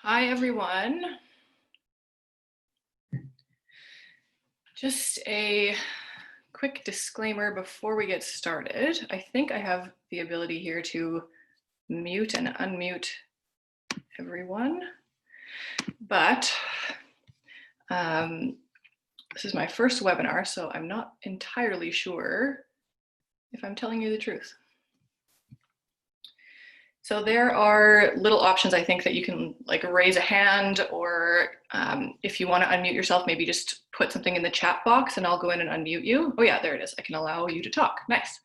Hi, everyone. Just a quick disclaimer before we get started. I think I have the ability here to mute and unmute everyone, but this is my first webinar, so I'm not entirely sure if I'm telling you the truth. So there are little options, I think, that you can like raise a hand, or if you want to unmute yourself, maybe just put something in the chat box and I'll go in and unmute you. Oh yeah, there it is. I can allow you to talk. Nice.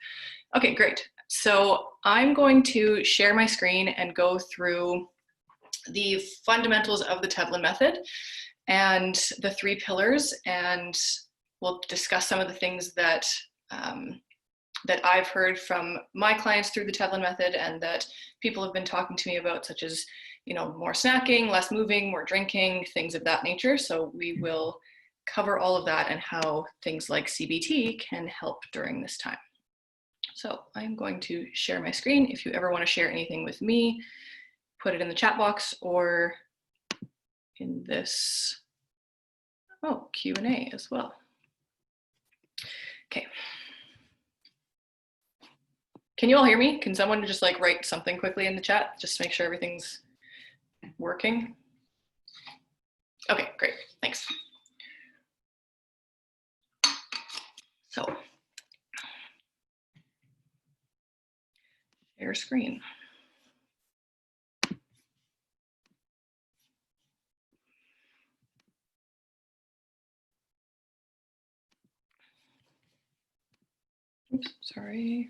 Okay, great. So I'm going to share my screen and go through the fundamentals of the Tevlin method and the 3 pillars, and we'll discuss some of the things that that I've heard from my clients through the Tevlin method and that people have been talking to me about, such as, you know, more snacking, less moving, more drinking, things of that nature. So we will cover all of that and how things like CBT can help during this time. So I'm going to share my screen. If you ever want to share anything with me, put it in the chat box or in this, Q&A as well. Okay. Can you all hear me? Can someone just like write something quickly in the chat just to make sure everything's working? Okay, great, thanks. So, share screen. Oops, sorry.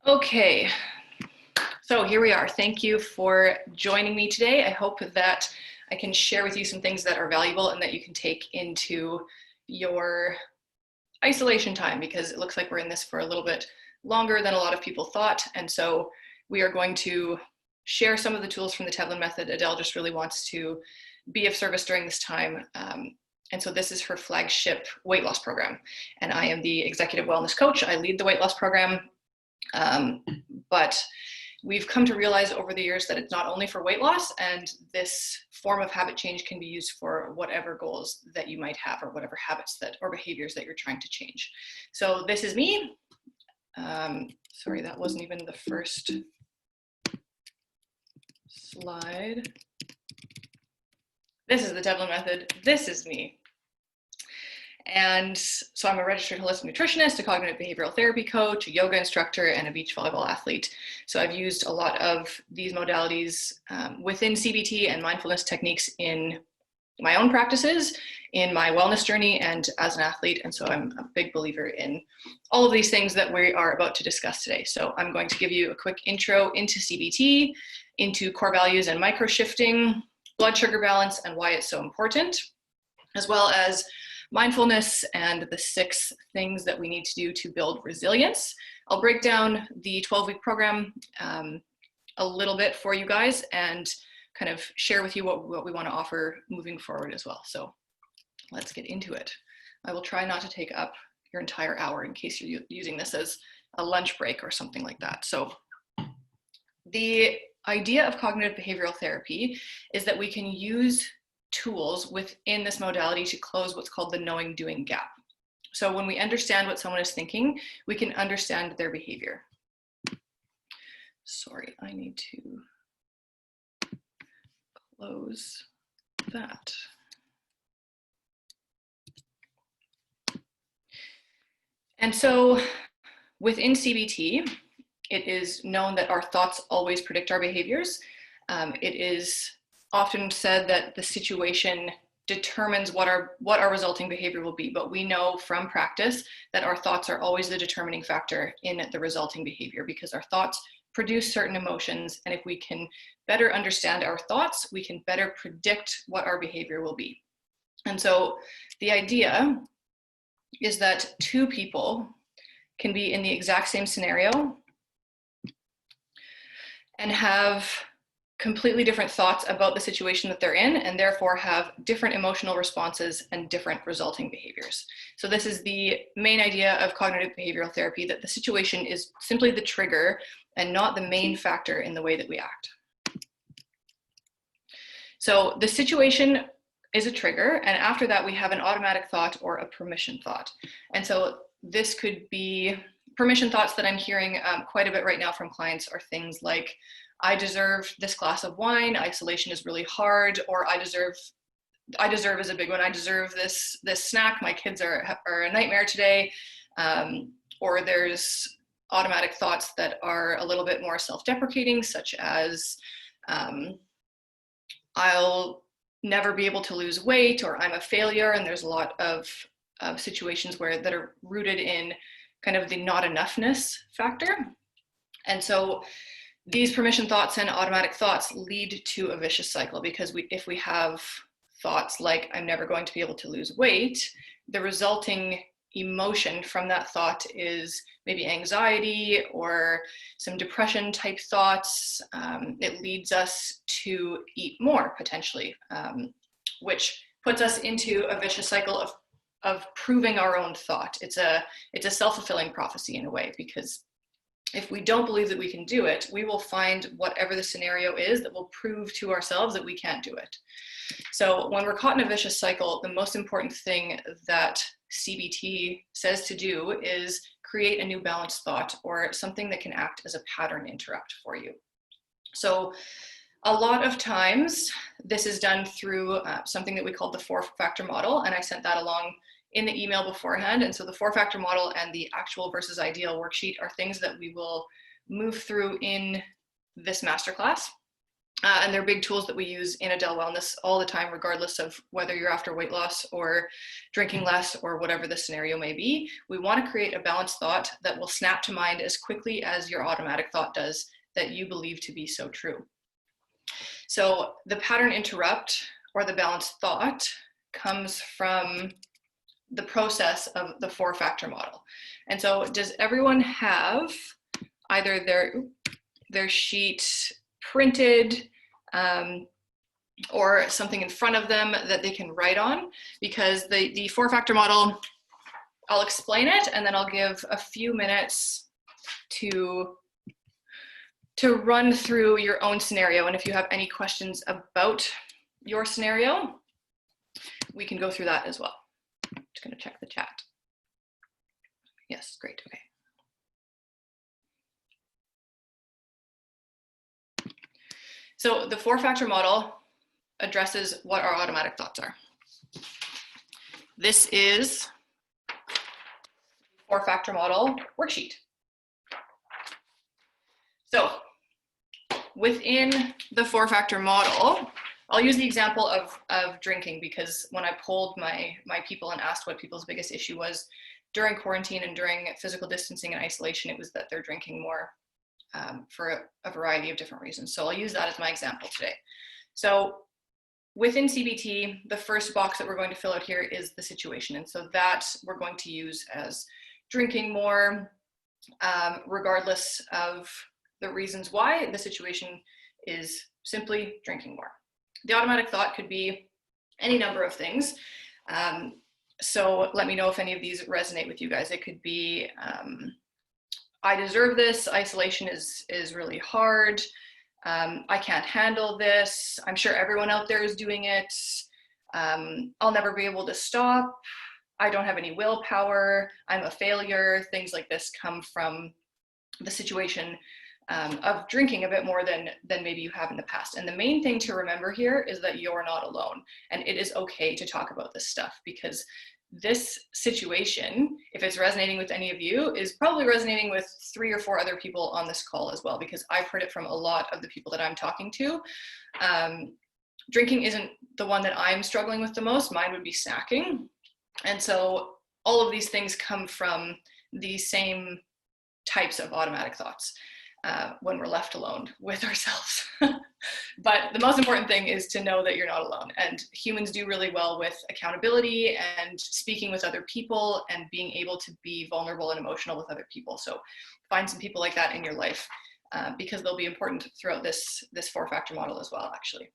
Okay, so here we are. Thank you for joining me today. I hope that I can share with you some things that are valuable and that you can take into your isolation time, because it looks like we're in this for a little bit longer than a lot of people thought. And so we are going to share some of the tools from the Tevlin method. Adele just really wants to be of service during this time. And so this is her flagship weight loss program. And I am the executive wellness coach. I lead the weight loss program. But we've come to realize over the years that it's not only for weight loss, and this form of habit change can be used for whatever goals that you might have, or whatever habits that or behaviors that you're trying to change. So this is me. Sorry, that wasn't even the first slide. This is the Tevlin method. This is me. And so I'm a registered holistic nutritionist, a cognitive behavioral therapy coach, a yoga instructor, and a beach volleyball athlete. So I've used a lot of these modalities within CBT and mindfulness techniques in my own practices, in my wellness journey, and as an athlete. And so I'm a big believer in all of these things that we are about to discuss today. So I'm going to give you a quick intro into CBT, into core values and micro shifting, blood sugar balance, and why it's so important, as well as mindfulness and the 6 things that we need to do to build resilience. I'll break down the 12-week program a little bit for you guys and kind of share with you what we want to offer moving forward as well. So let's get into it. I will try not to take up your entire hour in case you're using this as a lunch break or something like that. So the idea of cognitive behavioral therapy is that we can use tools within this modality to close what's called the knowing doing gap. So when we understand what someone is thinking, we can understand their behavior. Sorry, I need to close that. And so within CBT, it is known that our thoughts always predict our behaviors. It is often said that the situation determines what our resulting behavior will be, but we know from practice that our thoughts are always the determining factor in the resulting behavior, because our thoughts produce certain emotions, and if we can better understand our thoughts, we can better predict what our behavior will be. And so the idea is that 2 people can be in the exact same scenario, and have completely different thoughts about the situation that they're in, and therefore have different emotional responses and different resulting behaviors. So this is the main idea of cognitive behavioral therapy, that the situation is simply the trigger and not the main factor in the way that we act. So the situation is a trigger, and after that we have an automatic thought or a permission thought. And so this could be permission thoughts that I'm hearing quite a bit right now from clients are things like, I deserve this glass of wine, isolation is really hard, or I deserve is a big one. I deserve this snack, my kids are a nightmare today. Or there's automatic thoughts that are a little bit more self-deprecating, such as I'll never be able to lose weight, or I'm a failure. And there's a lot of situations that are rooted in kind of the not enoughness factor. And so these permission thoughts and automatic thoughts lead to a vicious cycle, because if we have thoughts like, I'm never going to be able to lose weight, the resulting emotion from that thought is maybe anxiety or some depression type thoughts. It leads us to eat more potentially, which puts us into a vicious cycle of proving our own thought. It's a self-fulfilling prophecy in a way, because if we don't believe that we can do it, we will find whatever the scenario is that will prove to ourselves that we can't do it. So when we're caught in a vicious cycle, the most important thing that CBT says to do is create a new balanced thought, or something that can act as a pattern interrupt for you. So a lot of times this is done through something that we call the 4-factor model, and I sent that along in the email beforehand. And so the 4-factor model and the actual versus ideal worksheet are things that we will move through in this masterclass. And they're big tools that we use in Adele Wellness all the time, regardless of whether you're after weight loss or drinking less or whatever the scenario may be. We want to create a balanced thought that will snap to mind as quickly as your automatic thought does, that you believe to be so true. So the pattern interrupt, or the balanced thought, comes from the process of the 4-factor model. And so does everyone have either their sheet printed or something in front of them that they can write on? Because the 4-factor model, I'll explain it, and then I'll give a few minutes to run through your own scenario. And if you have any questions about your scenario, we can go through that as well. I'm just going to check the chat. Yes, great. Okay. So the 4-factor model addresses what our automatic thoughts are. This is the 4-factor model worksheet. So within the 4-factor model, I'll use the example of drinking, because when I polled my people and asked what people's biggest issue was during quarantine and during physical distancing and isolation, it was that they're drinking more for a variety of different reasons. So I'll use that as my example today. So within CBT, the first box that we're going to fill out here is the situation. And so that we're going to use as drinking more, regardless of the reasons why. The situation is simply drinking more. The automatic thought could be any number of things. So let me know if any of these resonate with you guys. It could be, I deserve this, isolation is really hard, I can't handle this, I'm sure everyone out there is doing it, I'll never be able to stop, I don't have any willpower, I'm a failure. Things like this come from the situation of drinking a bit more than maybe you have in the past. And the main thing to remember here is that you're not alone, and it is okay to talk about this stuff, because this situation, if it's resonating with any of you, is probably resonating with 3 or 4 other people on this call as well, because I've heard it from a lot of the people that I'm talking to. Drinking isn't the one that I'm struggling with the most. Mine would be snacking. And so all of these things come from the same types of automatic thoughts when we're left alone with ourselves. But the most important thing is to know that you're not alone. And humans do really well with accountability and speaking with other people and being able to be vulnerable and emotional with other people. So find some people like that in your life. because they'll be important throughout this 4-factor model as well, actually.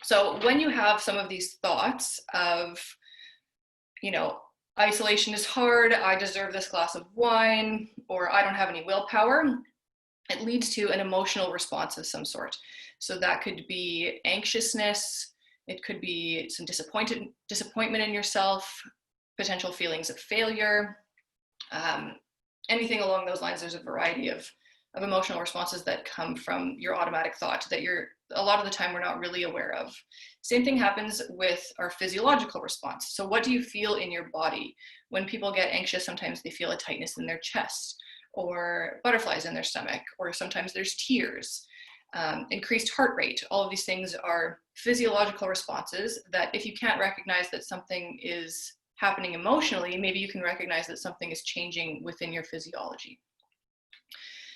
So when you have some of these thoughts of, isolation is hard, I deserve this glass of wine, or I don't have any willpower, it leads to an emotional response of some sort. So that could be anxiousness, it could be some disappointment in yourself, potential feelings of failure, anything along those lines. There's a variety of emotional responses that come from your automatic thought that a lot of the time we're not really aware of. Same thing happens with our physiological response. So what do you feel in your body? When people get anxious, sometimes they feel a tightness in their chest, or butterflies in their stomach, or sometimes there's tears, increased heart rate. All of these things are physiological responses that if you can't recognize that something is happening emotionally, maybe you can recognize that something is changing within your physiology.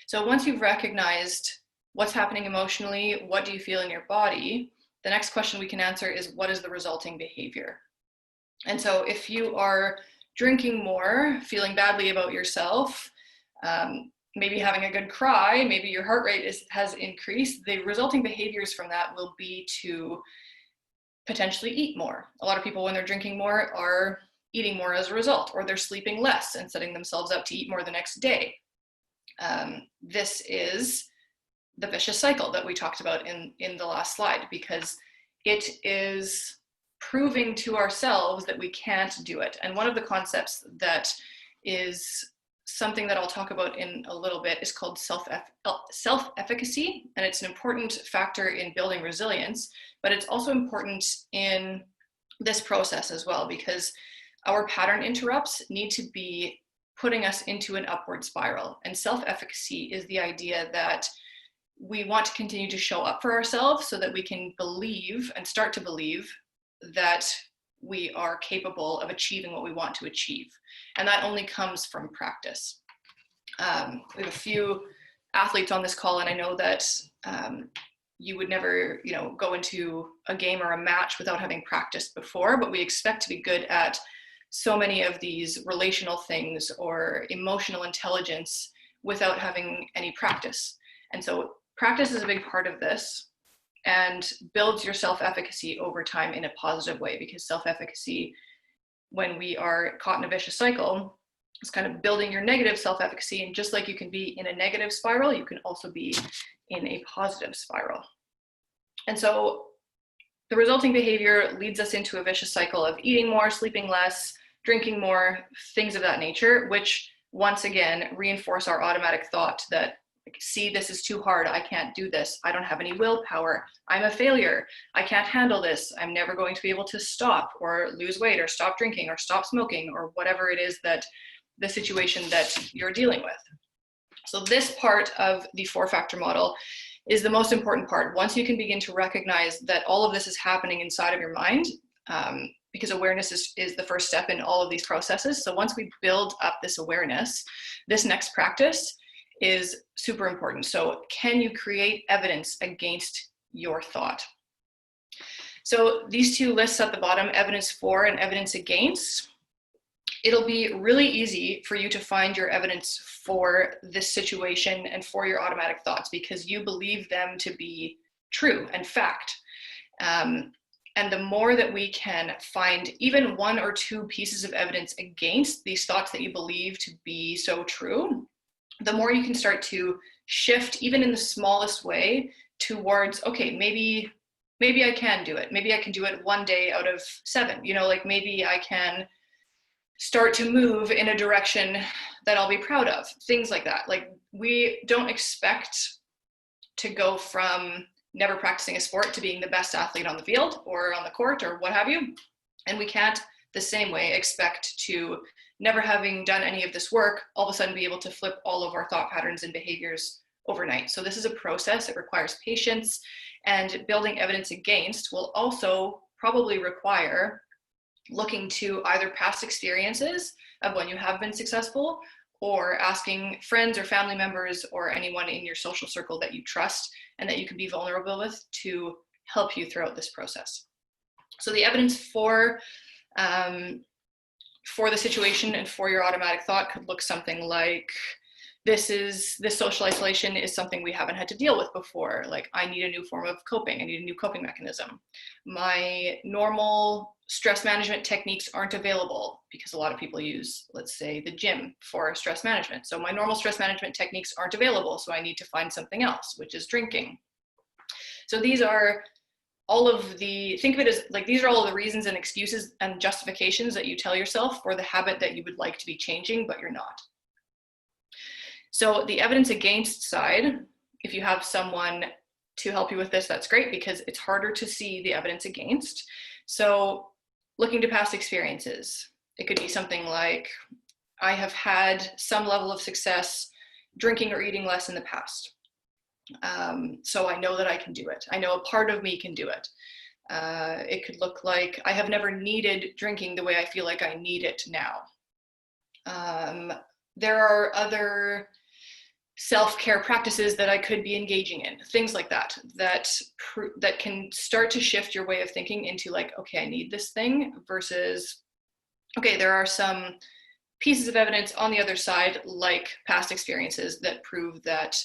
So once you've recognized what's happening emotionally, what do you feel in your body, the next question we can answer is, what is the resulting behavior? And so if you are drinking more, feeling badly about yourself, maybe having a good cry, maybe your heart rate has increased, the resulting behaviors from that will be to potentially eat more. A lot of people, when they're drinking more, are eating more as a result, or they're sleeping less and setting themselves up to eat more the next day. This is the vicious cycle that we talked about in the last slide, because it is proving to ourselves that we can't do it. And one of the concepts that is something that I'll talk about in a little bit is called self-efficacy, and it's an important factor in building resilience, but it's also important in this process as well, because our pattern interrupts need to be putting us into an upward spiral. And self-efficacy is the idea that we want to continue to show up for ourselves so that we can believe and start to believe that we are capable of achieving what we want to achieve. And that only comes from practice. We have a few athletes on this call, and I know that you would never, go into a game or a match without having practiced before, but we expect to be good at so many of these relational things or emotional intelligence without having any practice. And so practice is a big part of this, and builds your self-efficacy over time in a positive way, because self-efficacy, when we are caught in a vicious cycle, is kind of building your negative self-efficacy. And just like you can be in a negative spiral, you can also be in a positive spiral. And so the resulting behavior leads us into a vicious cycle of eating more, sleeping less, drinking more, things of that nature, which once again reinforce our automatic thought that, see, this is too hard, I can't do this, I don't have any willpower, I'm a failure, I can't handle this, I'm never going to be able to stop or lose weight or stop drinking or stop smoking or whatever it is that the situation that you're dealing with. So this part of the 4-factor model is the most important part. Once you can begin to recognize that all of this is happening inside of your mind, because awareness is the first step in all of these processes. So once we build up this awareness, this next practice is super important. So can you create evidence against your thought? So these two lists at the bottom, evidence for and evidence against, it'll be really easy for you to find your evidence for this situation and for your automatic thoughts, because you believe them to be true and fact. And the more that we can find even 1 or 2 pieces of evidence against these thoughts that you believe to be so true, the more you can start to shift, even in the smallest way, towards, okay, maybe I can do it. Maybe I can do it 1 day out of 7. Maybe I can start to move in a direction that I'll be proud of. Things like that. We don't expect to go from never practicing a sport to being the best athlete on the field or on the court or what have you. And we can't the same way expect to, never having done any of this work, all of a sudden be able to flip all of our thought patterns and behaviors overnight. So this is a process. It requires patience, and building evidence against will also probably require looking to either past experiences of when you have been successful, or asking friends or family members or anyone in your social circle that you trust and that you can be vulnerable with to help you throughout this process. So the evidence for the situation and for your automatic thought could look something like, this social isolation is something we haven't had to deal with before. Like, I need a new form of coping. I need a new coping mechanism. My normal stress management techniques aren't available because a lot of people use, let's say, the gym for stress management. So my normal stress management techniques aren't available. So I need to find something else, which is drinking. So these are all of the, think of it as like, these are all of the reasons and excuses and justifications that you tell yourself for the habit that you would like to be changing, but you're not. So the evidence against side, if you have someone to help you with this, that's great, because it's harder to see the evidence against. So looking to past experiences, it could be something like, I have had some level of success drinking or eating less in the past. So I know that I can do it. I know a part of me can do it. It could look like, I have never needed drinking the way I feel like I need it now. There are other self-care practices that I could be engaging in, things like that, that can start to shift your way of thinking into like, okay, I need this thing, versus, okay, there are some pieces of evidence on the other side, like past experiences, that prove that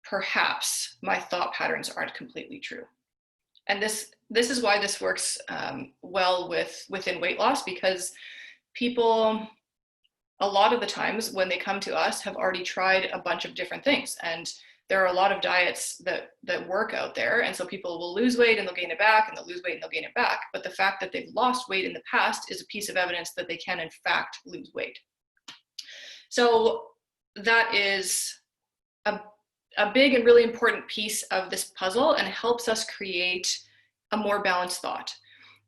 perhaps my thought patterns aren't completely true. And this is why this works well within weight loss, because people, a lot of the times when they come to us, have already tried a bunch of different things. And there are a lot of diets that work out there. And so people will lose weight and they'll gain it back, and they'll lose weight and they'll gain it back. But the fact that they've lost weight in the past is a piece of evidence that they can in fact lose weight. So that is a big and really important piece of this puzzle, and helps us create a more balanced thought.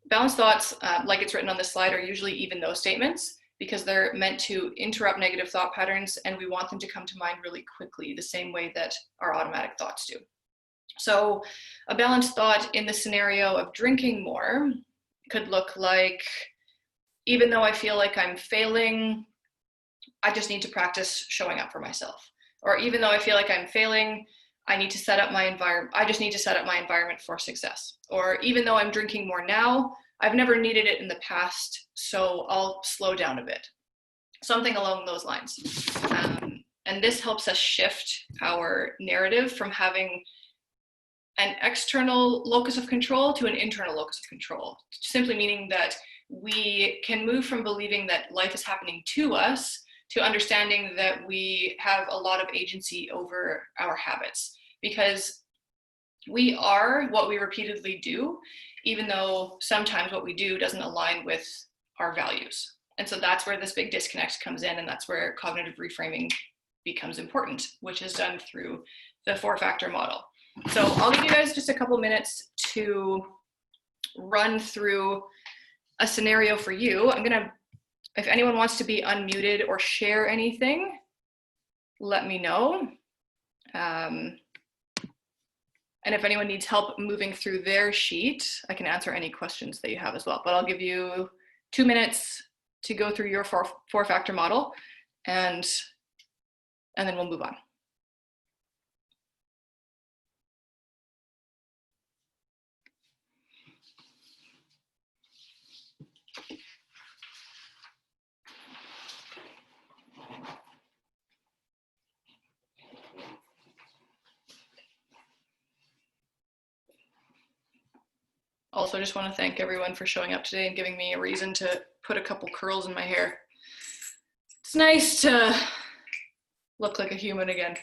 Balanced thoughts, like it's written on this slide, are usually even though statements, because they're meant to interrupt negative thought patterns, and we want them to come to mind really quickly, the same way that our automatic thoughts do. So a balanced thought in the scenario of drinking more could look like, even though I feel like I'm failing, I just need to practice showing up for myself. Or even though I feel like I'm failing, I need to set up my environment. I just need to set up my environment for success. Or even though I'm drinking more now, I've never needed it in the past, so I'll slow down a bit. Something along those lines. And this helps us shift our narrative from having an external locus of control to an internal locus of control. Simply meaning that we can move from believing that life is happening to us to understanding that we have a lot of agency over our habits, because we are what we repeatedly do, even though sometimes what we do doesn't align with our values. And so that's where this big disconnect comes in, and that's where cognitive reframing becomes important, which is done through the 4-factor model. So I'll give you guys just a couple minutes to run through a scenario for you. If anyone wants to be unmuted or share anything, let me know. And if anyone needs help moving through their sheet, I can answer any questions that you have as well. But I'll give you 2 minutes to go through your 4-factor model, and then we'll move on. Also, just want to thank everyone for showing up today and giving me a reason to put a couple curls in my hair. It's nice to look like a human again.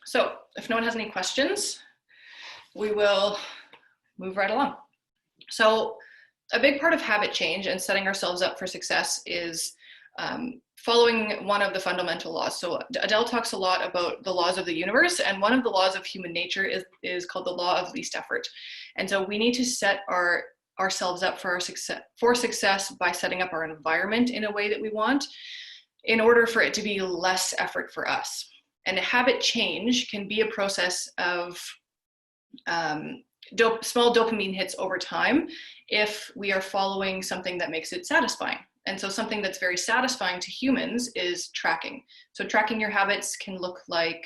So if no one has any questions, we will move right along. So a big part of habit change and setting ourselves up for success is following one of the fundamental laws. So Adele talks a lot about the laws of the universe, and one of the laws of human nature is called the law of least effort. And so we need to set ourselves up for success by setting up our environment in a way that we want, in order for it to be less effort for us. And a habit change can be a process of small dopamine hits over time if we are following something that makes it satisfying. And so something that's very satisfying to humans is tracking. So tracking your habits can look like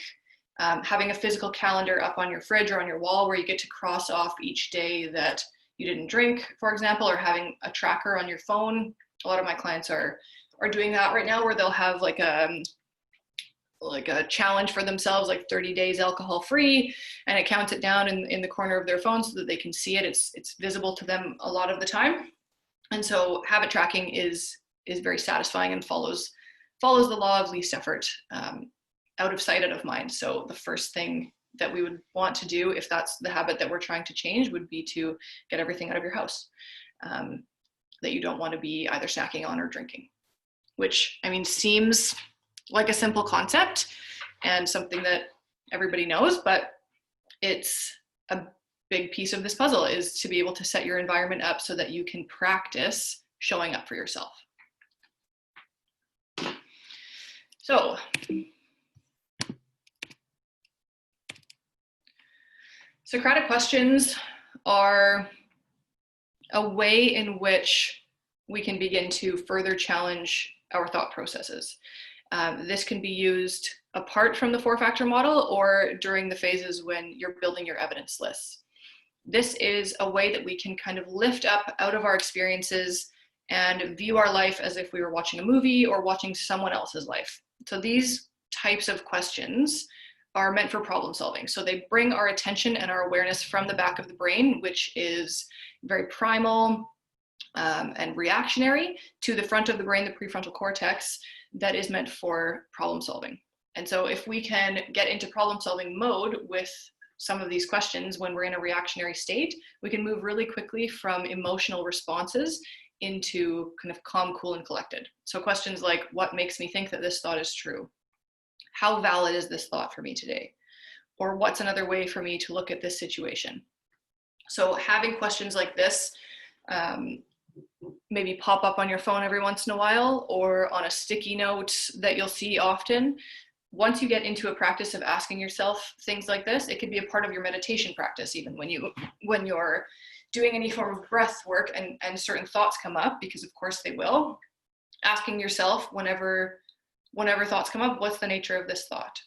having a physical calendar up on your fridge or on your wall where you get to cross off each day that you didn't drink, for example, or having a tracker on your phone. A lot of my clients are doing that right now, where they'll have like a challenge for themselves, like 30 days alcohol free, and it counts it down in the corner of their phone so that they can see it. It's visible to them a lot of the time. And so habit tracking is very satisfying and follows the law of least effort, out of sight, out of mind. So the first thing that we would want to do, if that's the habit that we're trying to change, would be to get everything out of your house that you don't want to be either snacking on or drinking, which, I mean, seems like a simple concept and something that everybody knows, but it's a big piece of this puzzle, is to be able to set your environment up so that you can practice showing up for yourself. So Socratic questions are a way in which we can begin to further challenge our thought processes. This can be used apart from the 4-factor model or during the phases when you're building your evidence lists. This is a way that we can kind of lift up out of our experiences and view our life as if we were watching a movie or watching someone else's life. So these types of questions are meant for problem solving. So they bring our attention and our awareness from the back of the brain, which is very primal and reactionary, to the front of the brain, the prefrontal cortex, that is meant for problem solving. And so if we can get into problem solving mode with some of these questions when we're in a reactionary state, we can move really quickly from emotional responses into kind of calm, cool, and collected. So questions like, what makes me think that this thought is true? How valid is this thought for me today? Or what's another way for me to look at this situation? So having questions like this maybe pop up on your phone every once in a while, or on a sticky note that you'll see often. Once you get into a practice of asking yourself things like this, it could be a part of your meditation practice, even when you're doing any form of breath work and certain thoughts come up, because of course they will. Asking yourself whenever thoughts come up, what's the nature of this thought?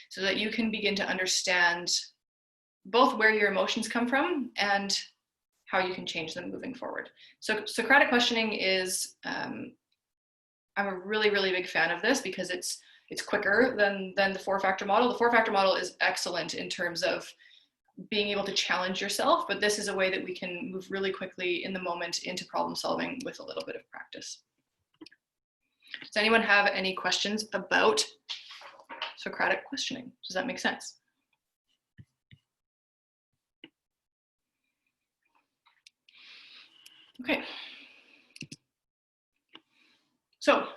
So that you can begin to understand both where your emotions come from and how you can change them moving forward. So Socratic questioning is, I'm a really, really big fan of this because it's quicker than the 4-factor model. The 4-factor model is excellent in terms of being able to challenge yourself, but this is a way that we can move really quickly in the moment into problem solving with a little bit of practice. Does anyone have any questions about Socratic questioning? Does that make sense? Okay. So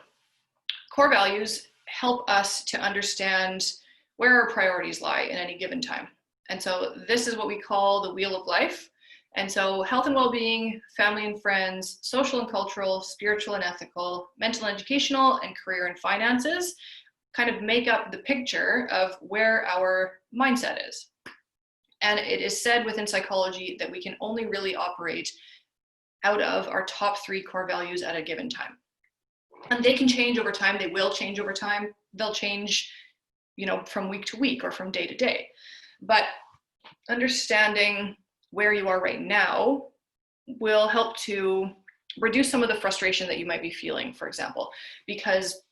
core values help us to understand where our priorities lie in any given time. And so this is what we call the wheel of life. And so health and well-being, family and friends, social and cultural, spiritual and ethical, mental and educational, and career and finances kind of make up the picture of where our mindset is. And it is said within psychology that we can only really operate out of our top 3 core values at a given time. And they can change over time. They will change over time. They'll change, from week to week or from day to day. But understanding where you are right now will help to reduce some of the frustration that you might be feeling, for example, because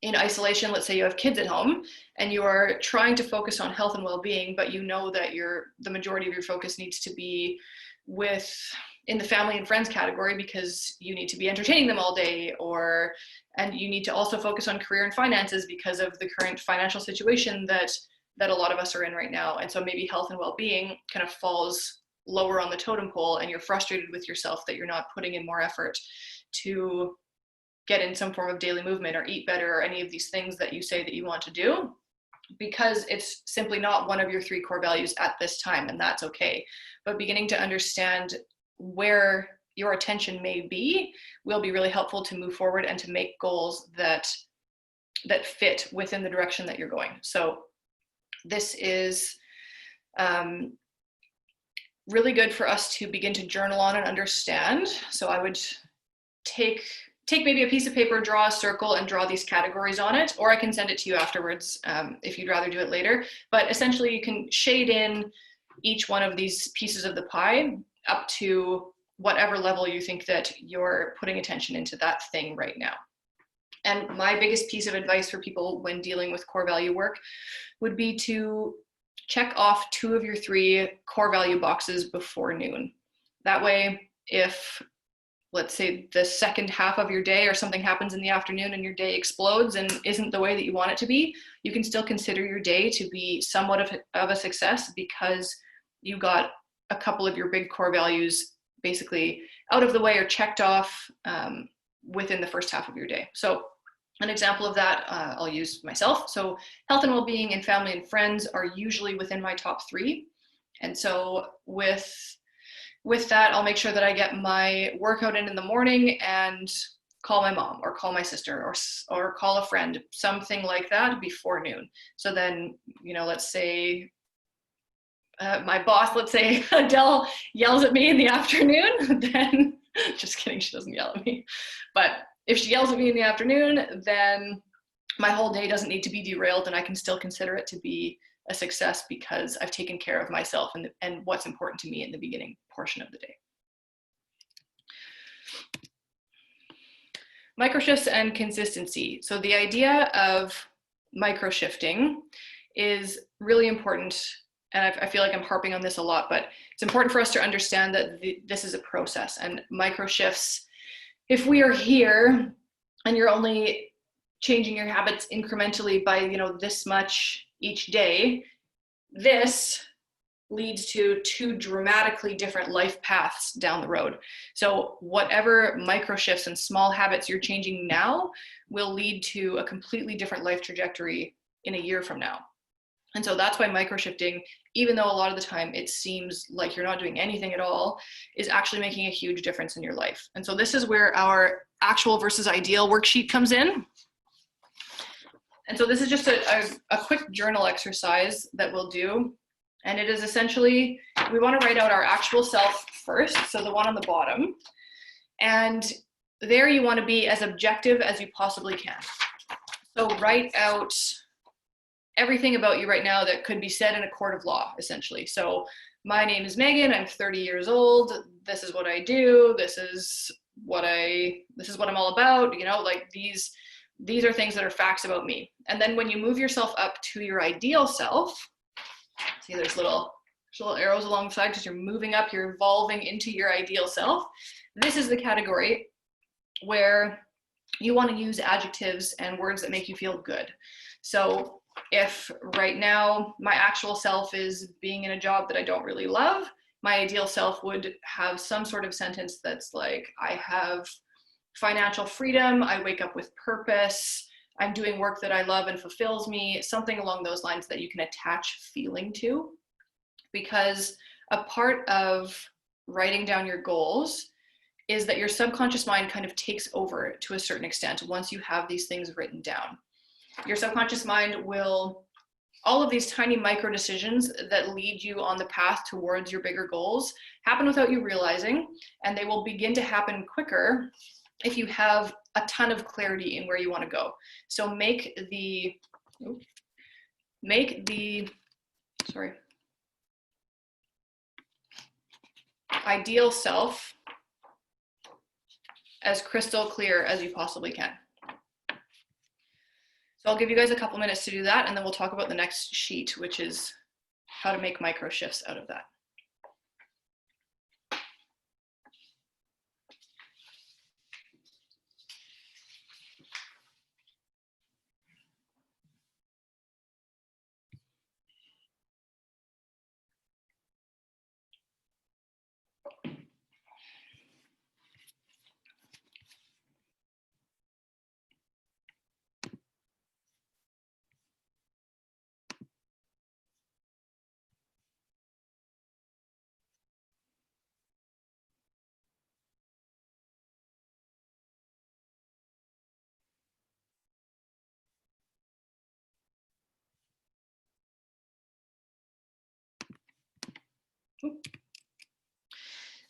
in isolation, let's say you have kids at home and you are trying to focus on health and well-being, but you know that the majority of your focus needs to be in the family and friends category because you need to be entertaining them all day, and you need to also focus on career and finances because of the current financial situation that that a lot of us are in right now. And so maybe health and well-being kind of falls lower on the totem pole, and you're frustrated with yourself that you're not putting in more effort to get in some form of daily movement or eat better or any of these things that you say that you want to do, because it's simply not one of your 3 core values at this time, and that's okay. But beginning to understand where your attention may be will be really helpful to move forward and to make goals that fit within the direction that you're going. So this is really good for us to begin to journal on and understand. So I would take maybe a piece of paper, draw a circle, and draw these categories on it, or I can send it to you afterwards if you'd rather do it later. But essentially you can shade in each one of these pieces of the pie up to whatever level you think that you're putting attention into that thing right now. And my biggest piece of advice for people when dealing with core value work would be to check off 2 of your 3 core value boxes before noon. That way, if, let's say, the second half of your day or something happens in the afternoon and your day explodes and isn't the way that you want it to be, you can still consider your day to be somewhat of a success because you got a couple of your big core values basically out of the way or checked off within the first half of your day. So an example of that, I'll use myself. So health and well-being and family and friends are usually within my top 3. And so with that, I'll make sure that I get my workout in the morning and call my mom or call my sister or call a friend, something like that before noon. So then, let's say my boss, let's say Adele yells at me in the afternoon, then just kidding, she doesn't yell at me. But if she yells at me in the afternoon, then my whole day doesn't need to be derailed, and I can still consider it to be a success because I've taken care of myself and what's important to me in the beginning portion of the day. Microshifts and consistency. So the idea of microshifting is really important, and I feel like I'm harping on this a lot, but it's important for us to understand that this is a process, and microshifts, if we are here and you're only changing your habits incrementally by, this much each day, this leads to 2 dramatically different life paths down the road. So whatever micro shifts and small habits you're changing now will lead to a completely different life trajectory in a year from now. And so that's why micro shifting, even though a lot of the time it seems like you're not doing anything at all, is actually making a huge difference in your life. And so this is where our actual versus ideal worksheet comes in. And so this is just a quick journal exercise that we'll do. And it is essentially, we want to write out our actual self first, so the one on the bottom. And there you want to be as objective as you possibly can. So write out everything about you right now that could be said in a court of law, essentially. So my name is Megan, I'm 30 years old, this is what I do, this is what I'm all about, like these are things that are facts about me. And then when you move yourself up to your ideal self, see there's little arrows along the side because you're moving up, you're evolving into your ideal self. This is the category where you want to use adjectives and words that make you feel good. So if right now my actual self is being in a job that I don't really love, my ideal self would have some sort of sentence that's like, I have financial freedom, I wake up with purpose, I'm doing work that I love and fulfills me, something along those lines that you can attach feeling to. Because a part of writing down your goals is that your subconscious mind kind of takes over to a certain extent once you have these things written down. Your subconscious mind will, all of these tiny micro decisions that lead you on the path towards your bigger goals happen without you realizing, and they will begin to happen quicker if you have a ton of clarity in where you want to go. So make the ideal self as crystal clear as you possibly can. So I'll give you guys a couple minutes to do that, and then we'll talk about the next sheet, which is how to make micro shifts out of that.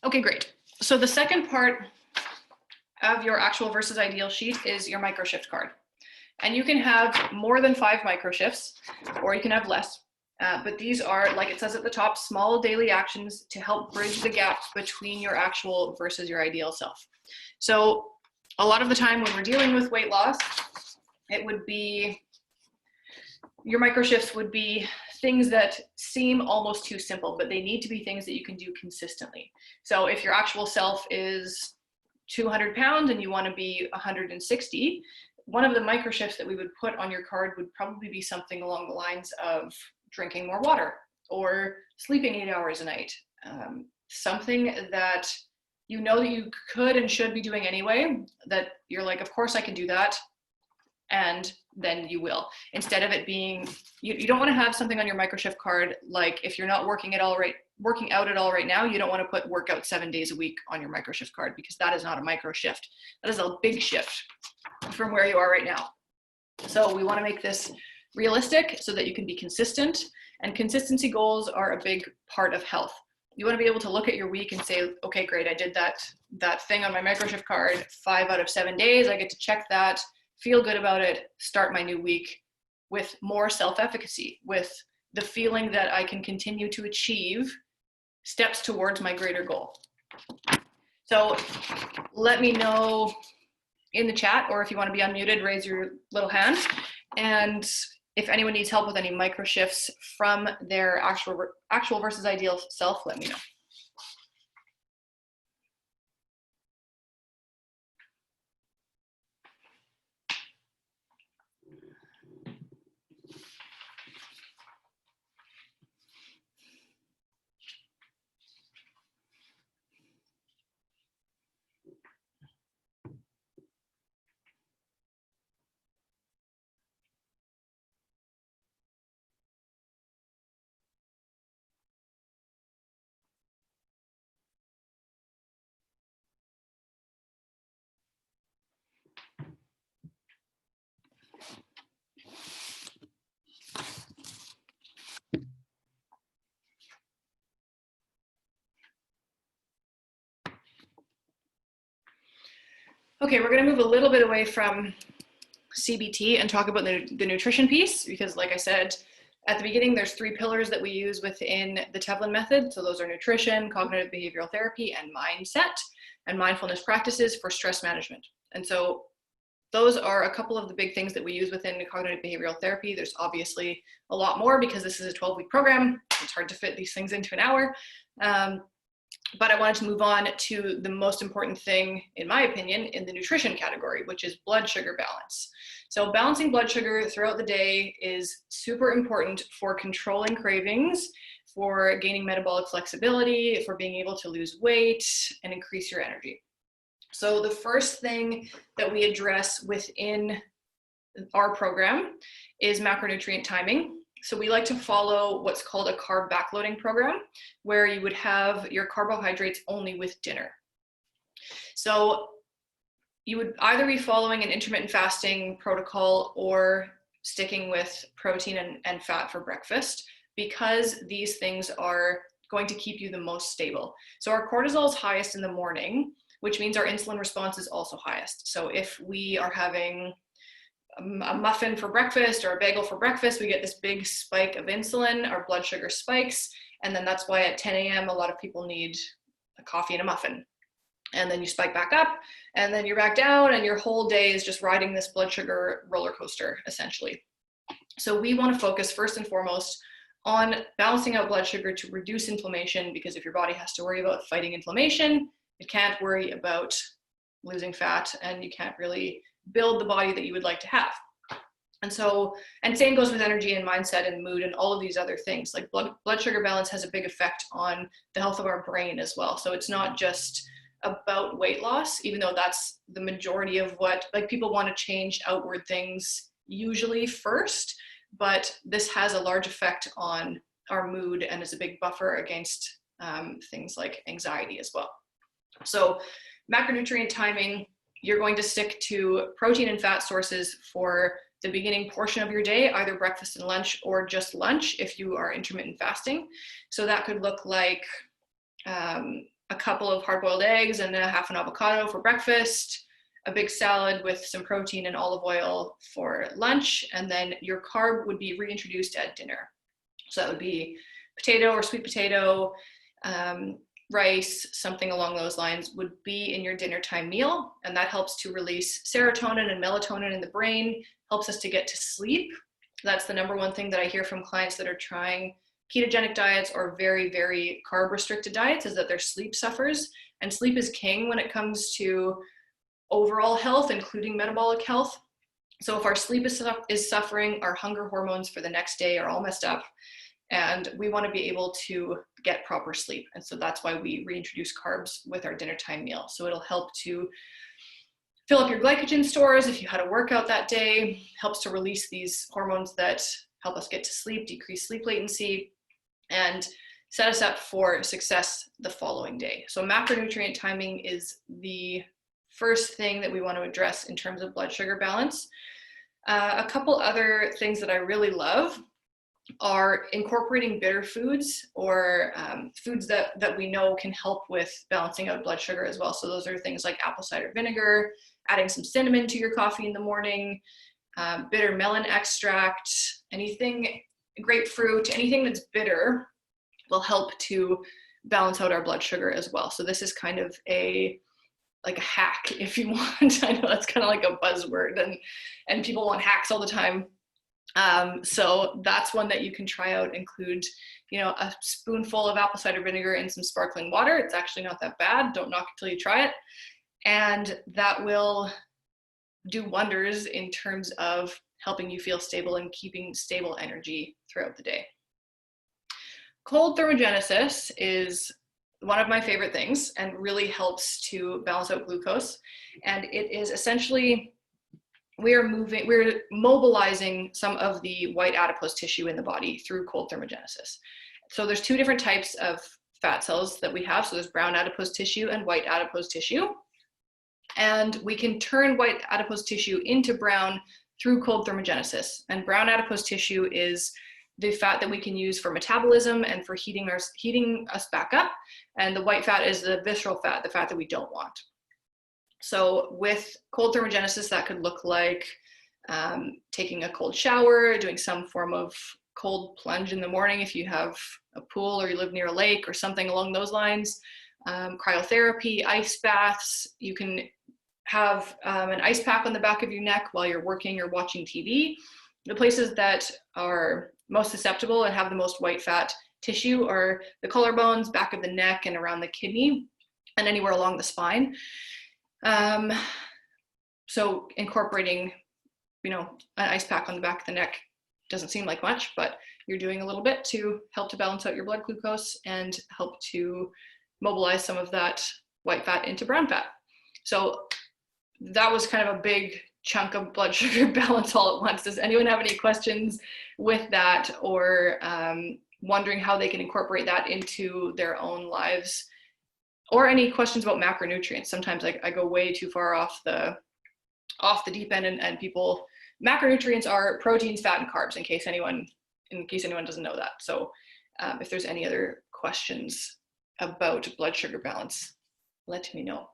Okay, great. So the second part of your actual versus ideal sheet is your microshift card. And you can have more than 5 microshifts, or you can have less. But these are, like it says at the top, small daily actions to help bridge the gap between your actual versus your ideal self. So a lot of the time when we're dealing with weight loss, it would be, your microshifts would be things that seem almost too simple, but they need to be things that you can do consistently. So if your actual self is 200 pounds and you want to be 160, one of the microshifts that we would put on your card would probably be something along the lines of drinking more water or sleeping 8 hours a night. Something that you know that you could and should be doing anyway, that you're like, of course I can do that. And then you will. Instead of it being, you don't want to have something on your microshift card like, if you're not working out at all right now, you don't want to put workout 7 days a week on your microshift card, because that is not a micro shift. That is a big shift from where you are right now. So we want to make this realistic so that you can be consistent, and consistency goals are a big part of health. You want to be able to look at your week and say, okay, great, I did that thing on my microshift card 5 out of 7 days. I get to check that, feel good about it, start my new week with more self-efficacy, with the feeling that I can continue to achieve steps towards my greater goal. So let me know in the chat, or if you want to be unmuted, raise your little hand. And if anyone needs help with any micro shifts from their actual versus ideal self, let me know. Okay, we're going to move a little bit away from CBT and talk about the nutrition piece, because like I said at the beginning, there's 3 pillars that we use within the Tevlin method. So those are nutrition, cognitive behavioral therapy, and mindset, and mindfulness practices for stress management. And so those are a couple of the big things that we use within the cognitive behavioral therapy. There's obviously a lot more because this is a 12-week program. It's hard to fit these things into an hour. But I wanted to move on to the most important thing, in my opinion, in the nutrition category, which is blood sugar balance. So balancing blood sugar throughout the day is super important for controlling cravings, for gaining metabolic flexibility, for being able to lose weight and increase your energy. So the first thing that we address within our program is macronutrient timing. So we like to follow what's called a carb backloading program, where you would have your carbohydrates only with dinner. So you would either be following an intermittent fasting protocol or sticking with protein and fat for breakfast, because these things are going to keep you the most stable. So our cortisol is highest in the morning, which means our insulin response is also highest. So if we are having a muffin for breakfast or a bagel for breakfast, we get this big spike of insulin, our blood sugar spikes, and then that's why at 10 a.m. a lot of people need a coffee and a muffin. And then you spike back up, and then you're back down, and your whole day is just riding this blood sugar roller coaster, essentially. So we want to focus first and foremost on balancing out blood sugar to reduce inflammation, because if your body has to worry about fighting inflammation, it can't worry about losing fat, and you can't really build the body that you would like to have. And so, and same goes with energy and mindset and mood and all of these other things. Like blood sugar balance has a big effect on the health of our brain as well. So it's not just about weight loss, even though that's the majority of what, like, people want to change outward things usually first, but this has a large effect on our mood and is a big buffer against things like anxiety as well. So macronutrient timing, you're going to stick to protein and fat sources for the beginning portion of your day, either breakfast and lunch or just lunch if you are intermittent fasting. So that could look like a couple of hard-boiled eggs and a half an avocado for breakfast, a big salad with some protein and olive oil for lunch, and then your carb would be reintroduced at dinner. So that would be potato or sweet potato, rice, something along those lines would be in your dinner time meal. And that helps to release serotonin and melatonin in the brain, helps us to get to sleep. That's the number one thing that I hear from clients that are trying ketogenic diets or very, very carb restricted diets, is that their sleep suffers. And sleep is king when it comes to overall health, including metabolic health. So if our sleep is suffering, our hunger hormones for the next day are all messed up, and we want to be able to get proper sleep. And so that's why we reintroduce carbs with our dinner time meal. So it'll help to fill up your glycogen stores if you had a workout that day, helps to release these hormones that help us get to sleep, decrease sleep latency, and set us up for success the following day. So macronutrient timing is the first thing that we want to address in terms of blood sugar balance. A couple other things that I really love are incorporating bitter foods or foods that we know can help with balancing out blood sugar as well. So those are things like apple cider vinegar, adding some cinnamon to your coffee in the morning, bitter melon extract, anything, grapefruit, anything that's bitter will help to balance out our blood sugar as well. So this is kind of like a hack, if you want. I know that's kind of like a buzzword, and people want hacks all the time. So that's one that you can try out. Include, a spoonful of apple cider vinegar in some sparkling water. It's actually not that bad. Don't knock it till you try it. And that will do wonders in terms of helping you feel stable and keeping stable energy throughout the day. Cold thermogenesis is one of my favorite things and really helps to balance out glucose. And it is essentially, we're mobilizing some of the white adipose tissue in the body through cold thermogenesis. So there's two different types of fat cells that we have. So there's brown adipose tissue and white adipose tissue. And we can turn white adipose tissue into brown through cold thermogenesis. And brown adipose tissue is the fat that we can use for metabolism and for heating us back up. And the white fat is the visceral fat, the fat that we don't want. So with cold thermogenesis, that could look like taking a cold shower, doing some form of cold plunge in the morning if you have a pool or you live near a lake or something along those lines. Cryotherapy, ice baths. You can have an ice pack on the back of your neck while you're working or watching TV. The places that are most susceptible and have the most white fat tissue are the collarbones, back of the neck, and around the kidney, and anywhere along the spine. So incorporating, an ice pack on the back of the neck doesn't seem like much, but you're doing a little bit to help to balance out your blood glucose and help to mobilize some of that white fat into brown fat. So that was kind of a big chunk of blood sugar balance all at once. Does anyone have any questions with that, or wondering how they can incorporate that into their own lives, or any questions about macronutrients? Sometimes I go way too far off the deep end, and people, macronutrients are proteins, fat, and carbs, in case anyone doesn't know that. So if there's any other questions about blood sugar balance, let me know.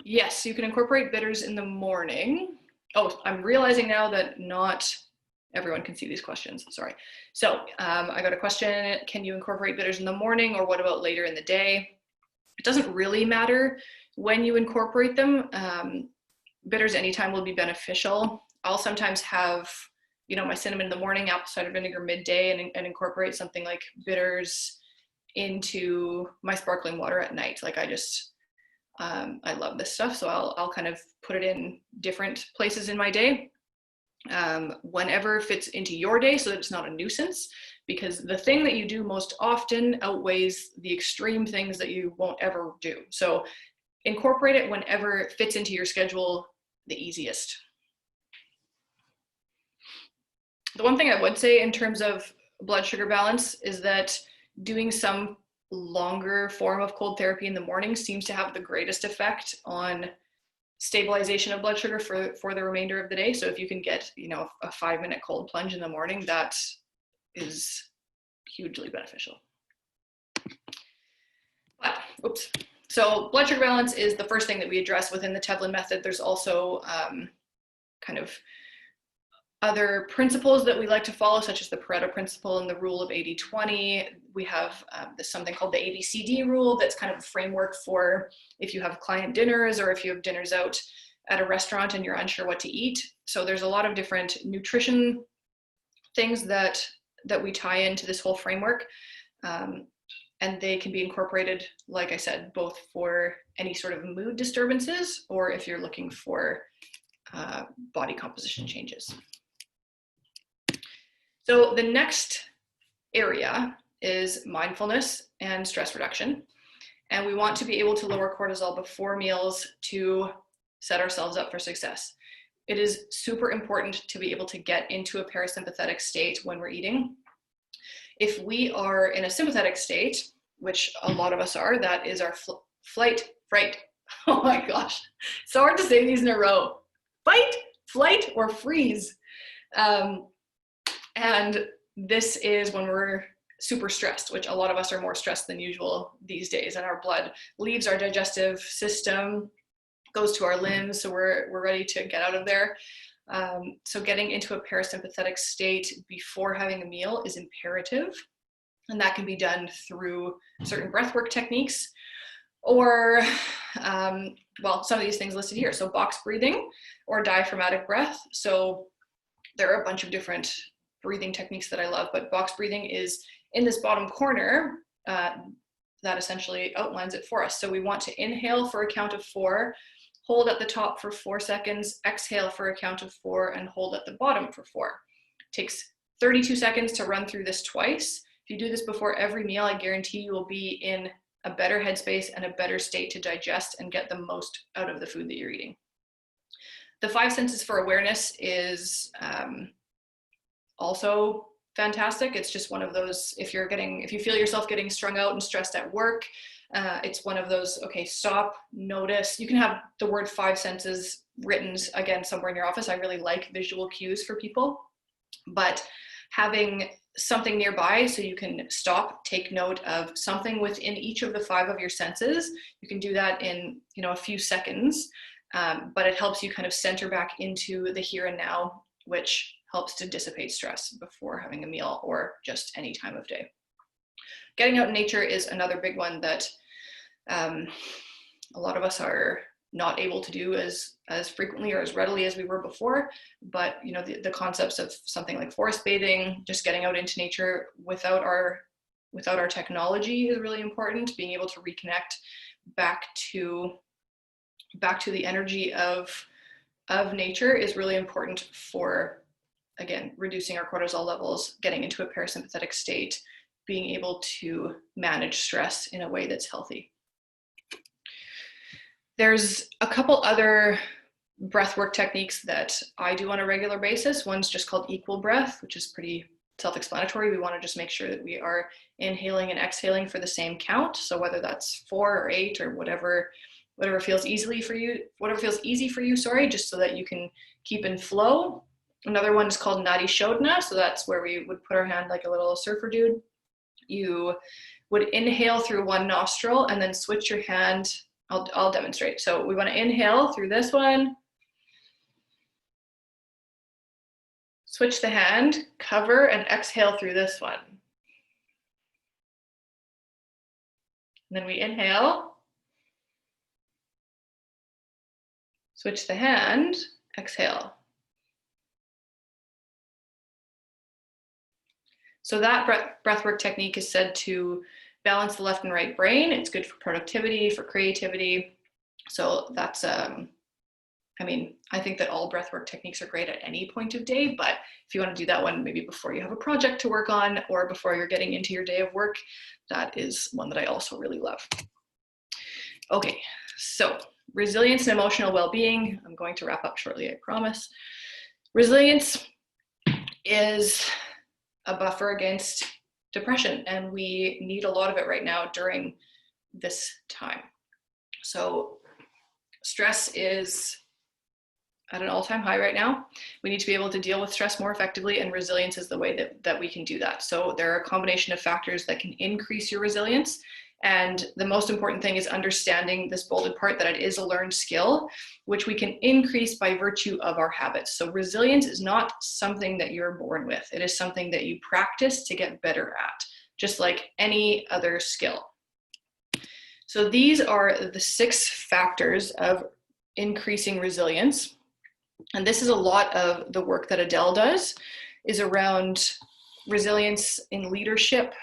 Yes, you can incorporate bitters in the morning. Oh, I'm realizing now that not everyone can see these questions, sorry. So I got a question, can you incorporate bitters in the morning, or what about later in the day? It doesn't really matter when you incorporate them. Bitters anytime will be beneficial. I'll sometimes have, my cinnamon in the morning, apple cider vinegar midday, and incorporate something like bitters into my sparkling water at night. Like I love this stuff, so I'll kind of put it in different places in my day, whenever fits into your day, so that it's not a nuisance, because the thing that you do most often outweighs the extreme things that you won't ever do. So incorporate it whenever it fits into your schedule the easiest. The one thing I would say in terms of blood sugar balance is that doing some longer form of cold therapy in the morning seems to have the greatest effect on stabilization of blood sugar for the remainder of the day. So if you can get, a 5-minute cold plunge in the morning, that is hugely beneficial. But, oops. So blood sugar balance is the first thing that we address within the Tevlin method. There's also kind of other principles that we like to follow, such as the Pareto principle and the rule of 80-20. We have something called the 80-CD rule that's kind of a framework for if you have client dinners or if you have dinners out at a restaurant and you're unsure what to eat. So there's a lot of different nutrition things that we tie into this whole framework. And they can be incorporated, like I said, both for any sort of mood disturbances or if you're looking for body composition changes. So the next area is mindfulness and stress reduction. And we want to be able to lower cortisol before meals to set ourselves up for success. It is super important to be able to get into a parasympathetic state when we're eating. If we are in a sympathetic state, which a lot of us are, that is our flight. Oh my gosh, so hard to say these in a row. Fight, flight, or freeze. And this is when we're super stressed, which a lot of us are more stressed than usual these days, and our blood leaves our digestive system, goes to our limbs, so we're ready to get out of there. So getting into a parasympathetic state before having a meal is imperative, and that can be done through certain breathwork techniques, or some of these things listed here. So box breathing or diaphragmatic breath. So there are a bunch of different breathing techniques that I love, but box breathing is in this bottom corner that essentially outlines it for us. So we want to inhale for a count of 4, hold at the top for 4 seconds, exhale for a count of 4, and hold at the bottom for 4. It takes 32 seconds to run through this twice. If you do this before every meal, I guarantee you will be in a better headspace and a better state to digest and get the most out of the food that you're eating. The 5 senses for awareness is also fantastic. It's just one of those, if you feel yourself getting strung out and stressed at work, it's one of those, okay, stop, notice. You can have the word 5 senses written again somewhere in your office. I really like visual cues for people, but having something nearby so you can stop, take note of something within each of the 5 of your senses. You can do that in, a few seconds, but it helps you kind of center back into the here and now, which helps to dissipate stress before having a meal or just any time of day. Getting out in nature is another big one that a lot of us are not able to do as frequently or as readily as we were before. But the concepts of something like forest bathing, just getting out into nature without our technology is really important. Being able to reconnect back to the energy of nature is really important for, again, reducing our cortisol levels, getting into a parasympathetic state, being able to manage stress in a way that's healthy. There's a couple other breathwork techniques that I do on a regular basis. One's just called equal breath, which is pretty self-explanatory. We want to just make sure that we are inhaling and exhaling for the same count. So whether that's 4 or 8 or whatever feels easy for you, just so that you can keep in flow. Another one is called Nadi Shodhana. So that's where we would put our hand like a little surfer dude. You would inhale through one nostril and then switch your hand. I'll demonstrate. So we want to inhale through this one, switch the hand, cover, and exhale through this one. And then we inhale, switch the hand, exhale. So that breathwork technique is said to balance the left and right brain. It's good for productivity, for creativity. So that's, I think that all breathwork techniques are great at any point of day, but if you want to do that one maybe before you have a project to work on or before you're getting into your day of work, that is one that I also really love. Okay, so resilience and emotional well-being. I'm going to wrap up shortly, I promise. Resilience is a buffer against depression, and we need a lot of it right now during this time. So stress is at an all-time high right now. We need to be able to deal with stress more effectively, and resilience is the way that we can do that. So there are a combination of factors that can increase your resilience. And the most important thing is understanding this bolded part, that it is a learned skill, which we can increase by virtue of our habits. So resilience is not something that you're born with. It is something that you practice to get better at, just like any other skill. So these are the 6 factors of increasing resilience. And this is a lot of the work that Adele does, is around resilience in leadership.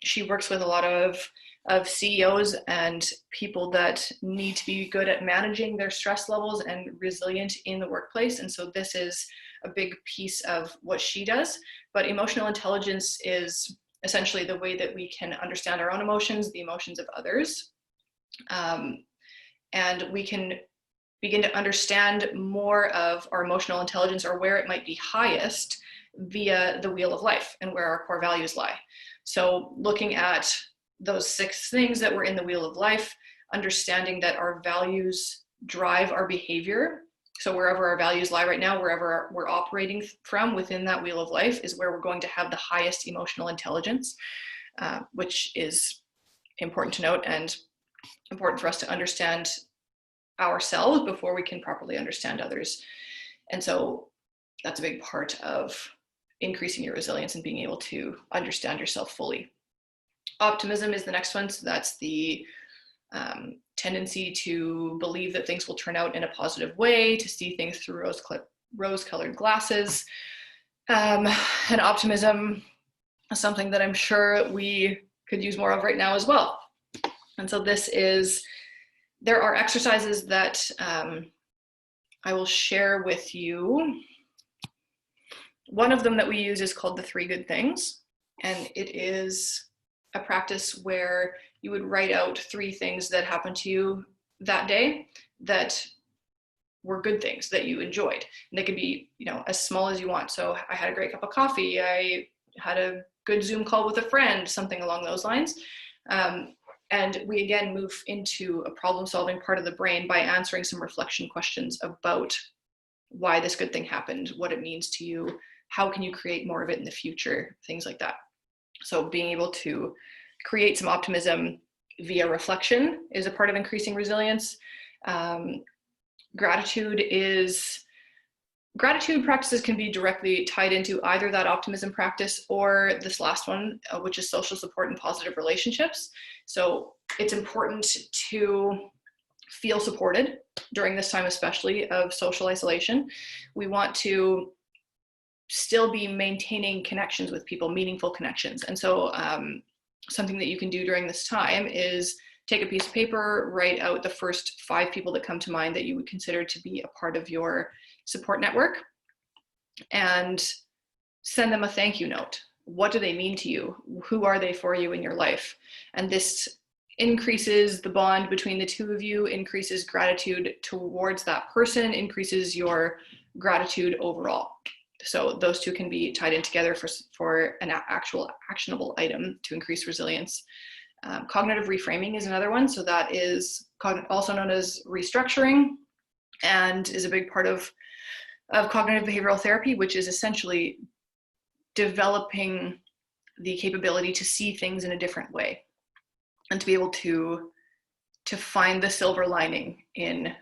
She works with a lot of CEOs and people that need to be good at managing their stress levels and resilient in the workplace. And so this is a big piece of what she does. But emotional intelligence is essentially the way that we can understand our own emotions, the emotions of others. And we can begin to understand more of our emotional intelligence, or where it might be highest, via the wheel of life and where our core values lie. So looking at those 6 things that were in the wheel of life, understanding that our values drive our behavior. So wherever our values lie right now, wherever we're operating from within that wheel of life, is where we're going to have the highest emotional intelligence, which is important to note and important for us to understand ourselves before we can properly understand others. And so that's a big part of increasing your resilience and being able to understand yourself fully. Optimism is the next one. So that's the tendency to believe that things will turn out in a positive way, to see things through rose-colored glasses. And optimism is something that I'm sure we could use more of right now as well. And so there are exercises that I will share with you. One of them that we use is called the 3 good things. And it is a practice where you would write out 3 things that happened to you that day that were good things that you enjoyed. And they could be, as small as you want. So I had a great cup of coffee. I had a good Zoom call with a friend, something along those lines. And we again move into a problem-solving part of the brain by answering some reflection questions about why this good thing happened, what it means to you, how can you create more of it in the future, things like that. So being able to create some optimism via reflection is a part of increasing resilience. Gratitude practices can be directly tied into either that optimism practice or this last one, which is social support and positive relationships. So it's important to feel supported during this time, especially of social isolation. We want to still be maintaining connections with people, meaningful connections. And so something that you can do during this time is take a piece of paper, write out the first 5 people that come to mind that you would consider to be a part of your support network, and send them a thank you note. What do they mean to you? Who are they for you in your life? And this increases the bond between the 2 of you, increases gratitude towards that person, increases your gratitude overall. So those 2 can be tied in together for an actual actionable item to increase resilience. Cognitive reframing is another one. So that is also known as restructuring, and is a big part of cognitive behavioral therapy, which is essentially developing the capability to see things in a different way and to be able to find the silver lining in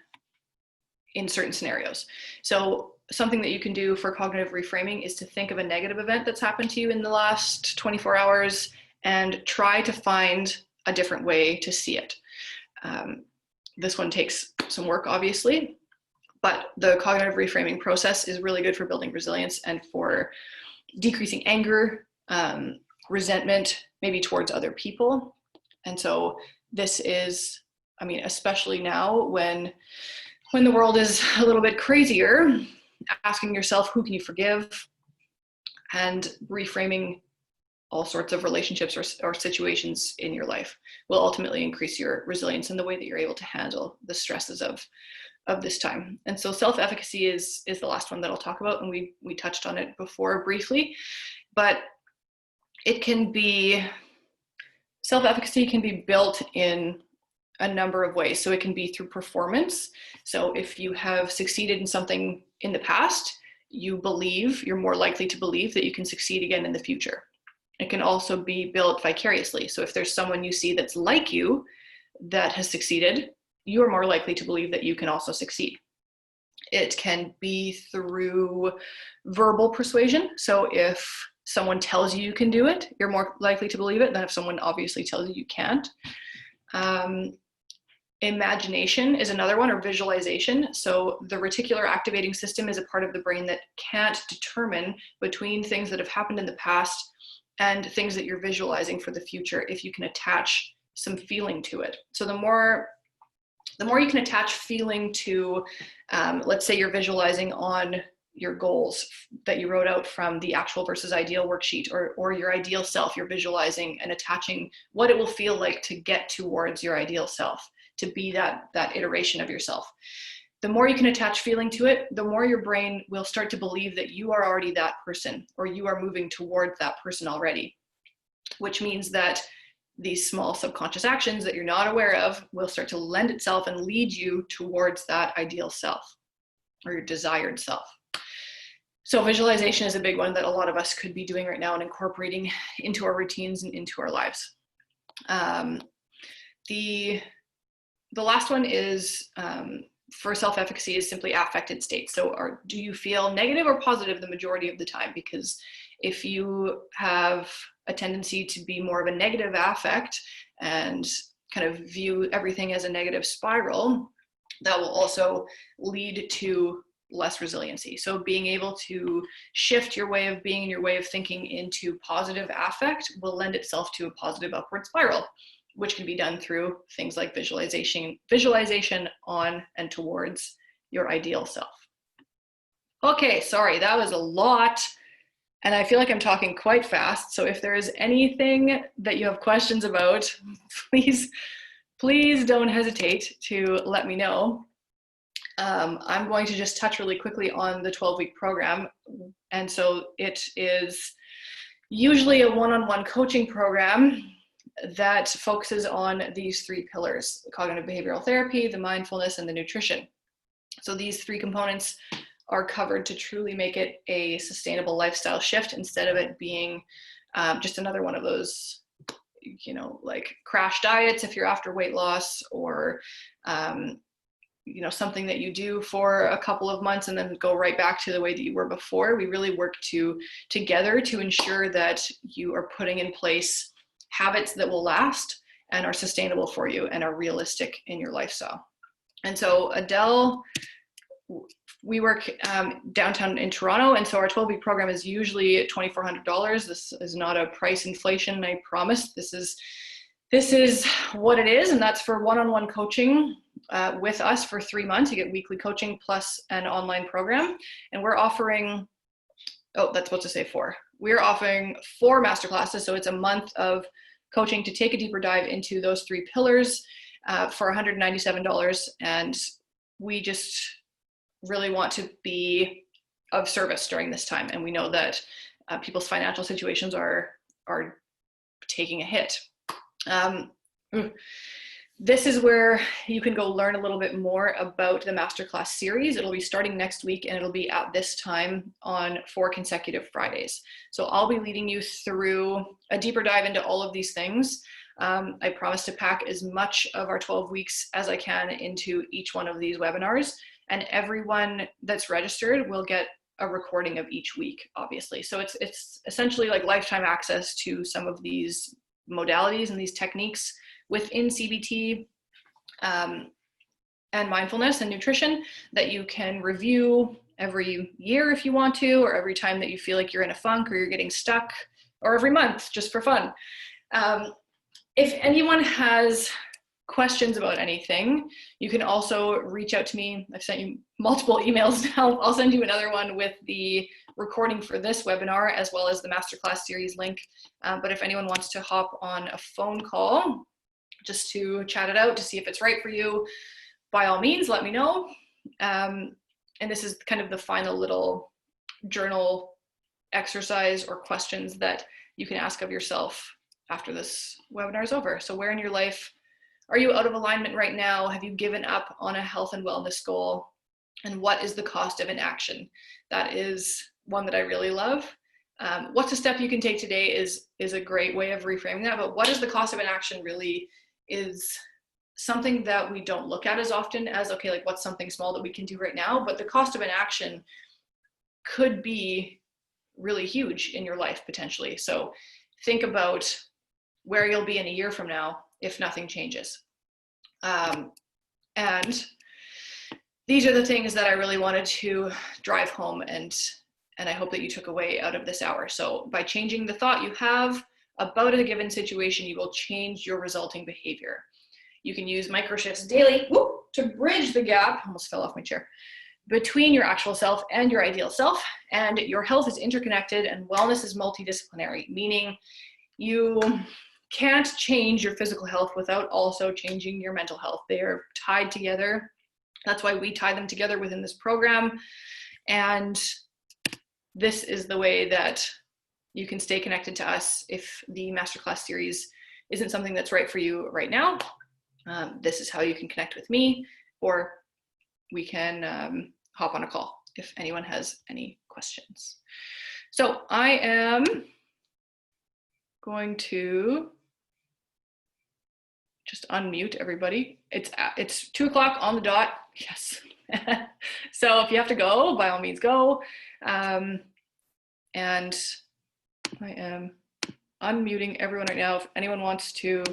certain scenarios. So something that you can do for cognitive reframing is to think of a negative event that's happened to you in the last 24 hours and try to find a different way to see it. This one takes some work, obviously, but the cognitive reframing process is really good for building resilience and for decreasing anger, resentment, maybe towards other people. And so this is, especially now when the world is a little bit crazier, asking yourself, who can you forgive? And reframing all sorts of relationships or situations in your life will ultimately increase your resilience and the way that you're able to handle the stresses of this time. And so self-efficacy is the last one that I'll talk about, and we touched on it before briefly, but it can be, self-efficacy can be built in a number of ways. So it can be through performance. So if you have succeeded in something in the past, you're more likely to believe that you can succeed again in the future. It can also be built vicariously. So if there's someone you see that's like you that has succeeded, you are more likely to believe that you can also succeed. It can be through verbal persuasion. So if someone tells you you can do it, you're more likely to believe it than if someone obviously tells you you can't. Imagination is another one, or visualization. So the reticular activating system is a part of the brain that can't determine between things that have happened in the past and things that you're visualizing for the future if you can attach some feeling to it. So the more you can attach feeling to, let's say you're visualizing on your goals that you wrote out from the actual versus ideal worksheet, or your ideal self, you're visualizing and attaching what it will feel like to get towards your ideal self, to be that iteration of yourself. The more you can attach feeling to it, the more your brain will start to believe that you are already that person, or you are moving towards that person already, which means that these small subconscious actions that you're not aware of will start to lend itself and lead you towards that ideal self or your desired self. So visualization is a big one that a lot of us could be doing right now and incorporating into our routines and into our lives. The last one is, for self-efficacy, is simply affected states. So do you feel negative or positive the majority of the time? Because if you have a tendency to be more of a negative affect and kind of view everything as a negative spiral, that will also lead to less resiliency. So being able to shift your way of being and your way of thinking into positive affect will lend itself to a positive upward spiral, which can be done through things like visualization on and towards your ideal self. Okay, sorry, that was a lot. And I feel like I'm talking quite fast. So if there is anything that you have questions about, please don't hesitate to let me know. I'm going to just touch really quickly on the 12-week program. And so it is usually a one-on-one coaching program that focuses on these three pillars: cognitive behavioral therapy, the mindfulness, and the nutrition. So these three components are covered to truly make it a sustainable lifestyle shift, instead of it being just another one of those, like crash diets if you're after weight loss, or something that you do for a couple of months and then go right back to the way that you were before. We really work together to ensure that you are putting in place habits that will last and are sustainable for you and are realistic in your lifestyle. And so Adele, we work downtown in Toronto, and so our 12-week program is usually $2,400. This is not a price inflation, I promise. This is what it is, and that's for one-on-one coaching with us for 3 months. You get weekly coaching plus an online program, and we're offering, we're offering 4 masterclasses, so it's a month of coaching to take a deeper dive into those 3 pillars for $197, and we just really want to be of service during this time. And we know that people's financial situations are taking a hit. This is where you can go learn a little bit more about the Masterclass series. It'll be starting next week, and it'll be at this time on 4 consecutive Fridays. So I'll be leading you through a deeper dive into all of these things. I promise to pack as much of our 12 weeks as I can into each one of these webinars, and everyone that's registered will get a recording of each week, obviously. So it's essentially like lifetime access to some of these modalities and these techniques within CBT and mindfulness and nutrition that you can review every year if you want to, or every time that you feel like you're in a funk or you're getting stuck, or every month just for fun. If anyone has questions about anything, you can also reach out to me. I've sent you multiple emails now. I'll send you another one with the recording for this webinar, as well as the Masterclass series link. But if anyone wants to hop on a phone call just to chat it out to see if it's right for you, by all means, let me know. And this is kind of the final little journal exercise or questions that you can ask of yourself after this webinar is over. So where in your life are you out of alignment right now? Have you given up on a health and wellness goal? And what is the cost of inaction? That is one that I really love. What's a step you can take today is a great way of reframing that, but what is the cost of inaction really is something that we don't look at as often as, okay, like what's something small that we can do right now? But the cost of inaction could be really huge in your life potentially. So think about where you'll be in a year from now if nothing changes. And these are the things that I really wanted to drive home, and I hope that you took away out of this hour. So by changing the thought you have about a given situation, you will change your resulting behavior. You can use micro shifts daily to bridge the gap, almost fell off my chair, between your actual self and your ideal self. And your health is interconnected and wellness is multidisciplinary, meaning you can't change your physical health without also changing your mental health. They are tied together. That's why we tie them together within this program. And this is the way that you can stay connected to us if the Masterclass series isn't something that's right for you right now. This is how you can connect with me, or we can hop on a call if anyone has any questions. So I am going to just unmute everybody. It's 2 o'clock on the dot. Yes. So if you have to go, by all means go. And I am unmuting everyone right now. If anyone wants to